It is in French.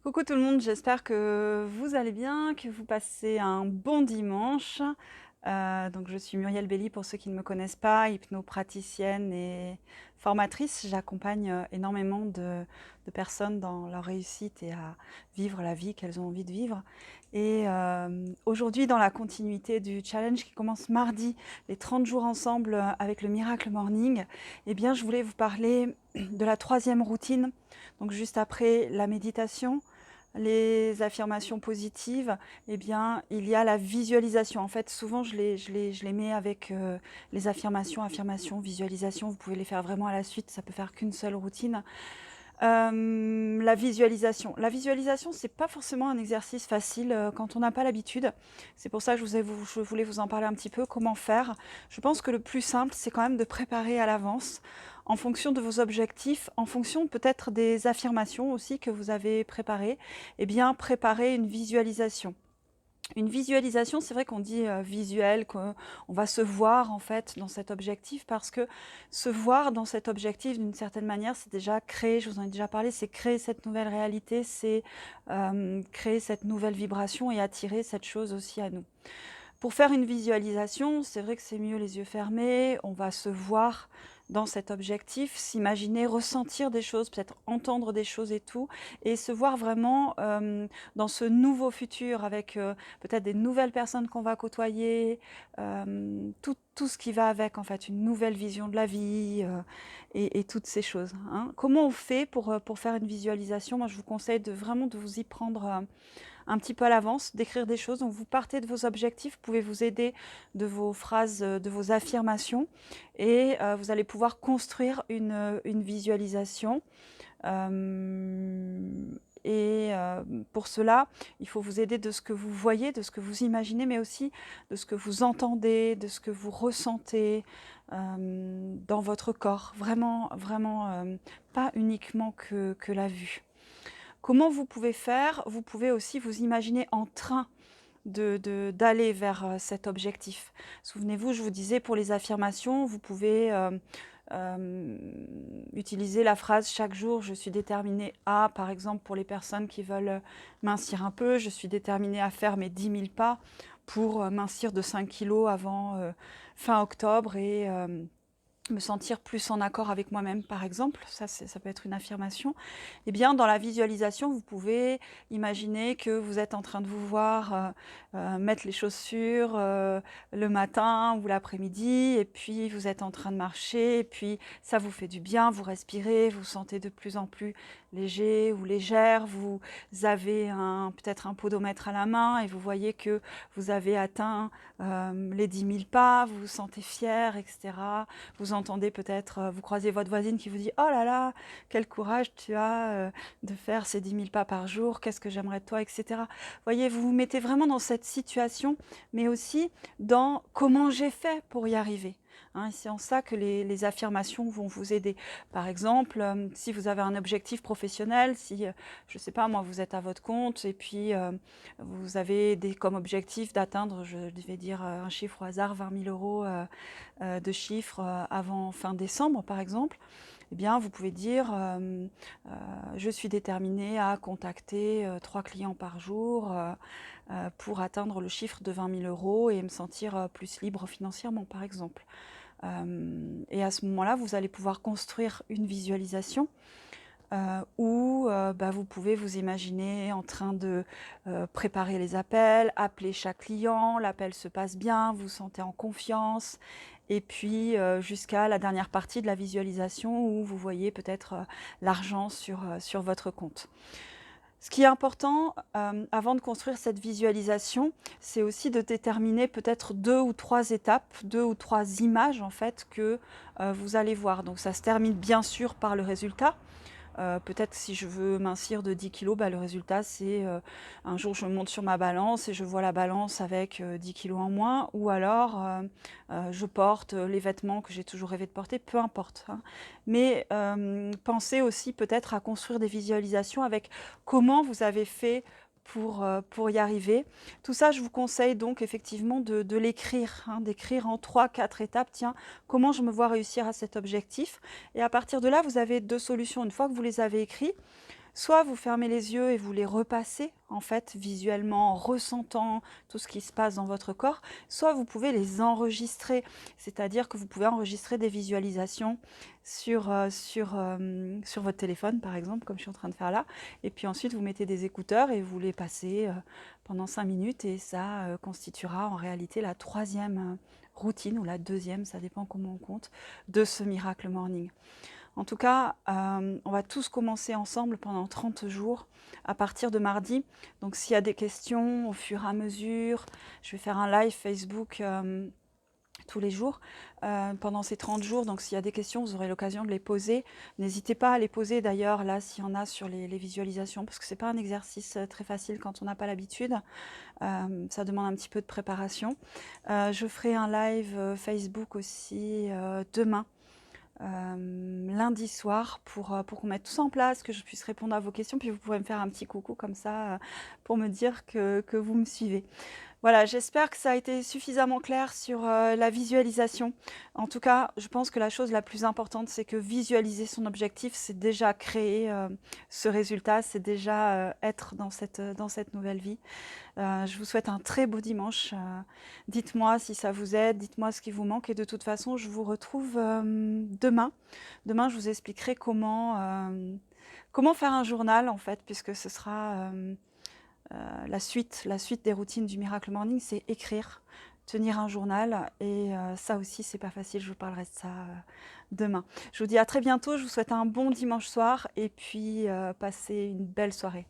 Coucou tout le monde, j'espère que vous allez bien, que vous passez un bon dimanche. Donc je suis Muriel Belli pour ceux qui ne me connaissent pas, hypnopraticienne et formatrice. J'accompagne énormément de personnes dans leur réussite et à vivre la vie qu'elles ont envie de vivre. Et aujourd'hui, dans la continuité du challenge qui commence mardi, les 30 jours ensemble avec le Miracle Morning, eh bien je voulais vous parler de la troisième routine, donc juste après la méditation, les affirmations positives, eh bien, il y a la visualisation. En fait, souvent, je les mets avec les affirmations, visualisation. Vous pouvez les faire vraiment à la suite, ça peut faire qu'une seule routine. La visualisation. La visualisation, c'est pas forcément un exercice facile quand on n'a pas l'habitude. C'est pour ça que je voulais vous en parler un petit peu. Comment faire? Je pense que le plus simple, c'est quand même de préparer à l'avance, en fonction de vos objectifs, en fonction peut-être des affirmations aussi que vous avez préparées, eh bien, préparer une visualisation. Une visualisation, c'est vrai qu'on dit visuel, qu'on va se voir en fait dans cet objectif, parce que se voir dans cet objectif d'une certaine manière, c'est déjà créer, je vous en ai déjà parlé, c'est créer cette nouvelle réalité, c'est créer cette nouvelle vibration et attirer cette chose aussi à nous. Pour faire une visualisation, c'est vrai que c'est mieux les yeux fermés, on va se voir dans cet objectif, s'imaginer, ressentir des choses, peut-être entendre des choses et tout, et se voir vraiment dans ce nouveau futur avec peut-être des nouvelles personnes qu'on va côtoyer, tout ce qui va avec en fait, une nouvelle vision de la vie et toutes ces choses, hein. Comment on fait pour faire une visualisation? Moi je vous conseille vraiment de vous y prendre un petit peu à l'avance, d'écrire des choses. Donc vous partez de vos objectifs, vous pouvez vous aider de vos phrases, de vos affirmations, et vous allez pouvoir construire une visualisation. Et pour cela, il faut vous aider de ce que vous voyez, de ce que vous imaginez, mais aussi de ce que vous entendez, de ce que vous ressentez dans votre corps. Vraiment, vraiment, pas uniquement que la vue. Comment vous pouvez faire? Vous pouvez aussi vous imaginer en train d'aller vers cet objectif. Souvenez-vous, je vous disais, pour les affirmations, vous pouvez utiliser la phrase chaque jour, je suis déterminée à, par exemple, pour les personnes qui veulent mincir un peu, je suis déterminée à faire mes 10 000 pas pour mincir de 5 kilos avant fin octobre et me sentir plus en accord avec moi-même, par exemple, ça peut être une affirmation. Eh bien, dans la visualisation, vous pouvez imaginer que vous êtes en train de vous voir mettre les chaussures le matin ou l'après-midi, et puis vous êtes en train de marcher, et puis ça vous fait du bien, vous respirez, vous vous sentez de plus en plus léger ou légère, vous avez peut-être un podomètre à la main, et vous voyez que vous avez atteint les 10 000 pas, vous vous sentez fier, etc. Vous entendez peut-être, vous croisez votre voisine qui vous dit « Oh là là, quel courage tu as de faire ces 10 000 pas par jour, qu'est-ce que j'aimerais de toi, etc. » Vous voyez, vous vous mettez vraiment dans cette situation, mais aussi dans comment j'ai fait pour y arriver. Hein, c'est en ça que les affirmations vont vous aider. Par exemple, si vous avez un objectif professionnel, si, je ne sais pas, moi, vous êtes à votre compte et puis vous avez comme objectif d'atteindre, je vais dire un chiffre au hasard, 20 000 euros de chiffre avant fin décembre, par exemple, eh bien, vous pouvez dire je suis déterminée à contacter 3 clients par jour pour atteindre le chiffre de 20 000 euros et me sentir plus libre financièrement, par exemple. Et à ce moment-là, vous allez pouvoir construire une visualisation où vous pouvez vous imaginer en train de préparer les appels, appeler chaque client, l'appel se passe bien, vous vous sentez en confiance, et puis jusqu'à la dernière partie de la visualisation où vous voyez peut-être l'argent sur votre compte. Ce qui est important avant de construire cette visualisation, c'est aussi de déterminer peut-être 2 ou 3 étapes, 2 ou 3 images en fait que vous allez voir. Donc ça se termine bien sûr par le résultat. Peut-être si je veux mincir de 10 kilos, le résultat c'est un jour je monte sur ma balance et je vois la balance avec 10 kilos en moins, ou alors je porte les vêtements que j'ai toujours rêvé de porter, peu importe, hein. Mais pensez aussi peut-être à construire des visualisations avec comment vous avez fait pour y arriver. Tout ça, je vous conseille donc effectivement de l'écrire, hein, d'écrire en 3-4 étapes. Tiens, comment je me vois réussir à cet objectif? Et à partir de là, vous avez 2 solutions. Une fois que vous les avez écrits, Soit vous fermez les yeux et vous les repassez, en fait, visuellement, en ressentant tout ce qui se passe dans votre corps, soit vous pouvez les enregistrer, c'est-à-dire que vous pouvez enregistrer des visualisations sur votre téléphone, par exemple, comme je suis en train de faire là, et puis ensuite vous mettez des écouteurs et vous les passez pendant 5 minutes, et ça constituera en réalité la troisième routine, ou la deuxième, ça dépend comment on compte, de ce Miracle Morning. En tout cas, on va tous commencer ensemble pendant 30 jours à partir de mardi. Donc s'il y a des questions au fur et à mesure, je vais faire un live Facebook tous les jours pendant ces 30 jours. Donc s'il y a des questions, vous aurez l'occasion de les poser. N'hésitez pas à les poser d'ailleurs là s'il y en a sur les visualisations, parce que c'est pas un exercice très facile quand on n'a pas l'habitude. Ça demande un petit peu de préparation. Je ferai un live Facebook aussi demain. Lundi soir pour qu'on mette tout ça en place, que je puisse répondre à vos questions, puis vous pouvez me faire un petit coucou comme ça pour me dire que vous me suivez. Voilà, j'espère que ça a été suffisamment clair sur la visualisation. En tout cas, je pense que la chose la plus importante, c'est que visualiser son objectif, c'est déjà créer ce résultat, c'est déjà être dans cette nouvelle vie. Je vous souhaite un très beau dimanche. Dites-moi si ça vous aide, dites-moi ce qui vous manque, et de toute façon, je vous retrouve demain. Demain, je vous expliquerai comment faire un journal, en fait, puisque ce sera la suite des routines du Miracle Morning, c'est écrire, tenir un journal, et ça aussi, c'est pas facile, je vous parlerai de ça demain. Je vous dis à très bientôt, je vous souhaite un bon dimanche soir, et puis passez une belle soirée.